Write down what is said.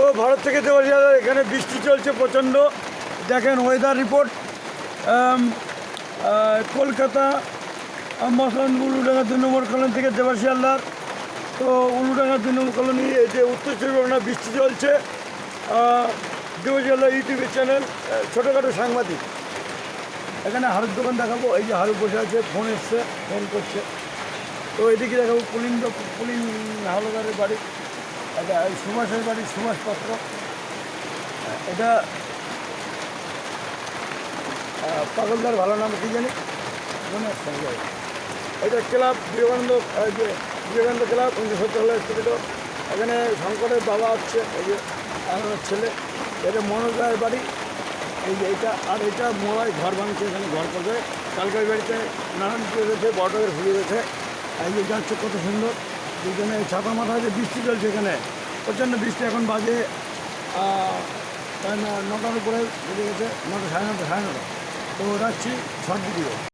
তো ভারত থেকে দেওয়ালিয়া এখানে বৃষ্টি চলছে প্রচণ্ড। দেখেন ওয়েদার রিপোর্ট। কলকাতা মশলান উলুডাঙ্গা 2 নম্বর কলোনি থেকে দেবাশিয়ালদার। তো উলুডাঙ্গা 2 নম্বর কলোনি এই যে উত্তর চব্বিশ পরগনা বৃষ্টি চলছে। দেবাশিয়ালদার ইউটিউবের চ্যানেল, ছোটোখাটো সাংবাদিক। এখানে হারুর দোকান দেখাবো। এই যে হারু বসে আছে, ফোন এসছে, ফোন করছে। তো এদিকে দেখাবো পুলিন হাওলাদারের বাড়ি, এটা সুভাষের বাড়ি, সুভাষ পাত্র। এটা পাগলদার ভালো নাম কি জানি, মনে আসছে না। এটা ক্লাব বিবেকানন্দ ক্লাব 1970 এখানে শঙ্করের বাবা আছে, এই যে আমার ছেলে। এটা মনোজ রায়ের বাড়ি, এই যে এইটা। আর এটা মোড়ায় ঘর ভাঙছে, এখানে ঘর করবে। কালকার বাড়িতে নানান ফুল রয়েছে, বড়দের ফুল রয়েছে। এই যে যাচ্ছে কত সুন্দর। যেখানে ছাতা মাথা যে বৃষ্টি চলছে, এখানে প্রচণ্ড বৃষ্টি। এখন বাজে 9টার উপরে বেজে গেছে, 9টা, সাড়ে 9টা। তো রাখছি শর্ট ভিডিও।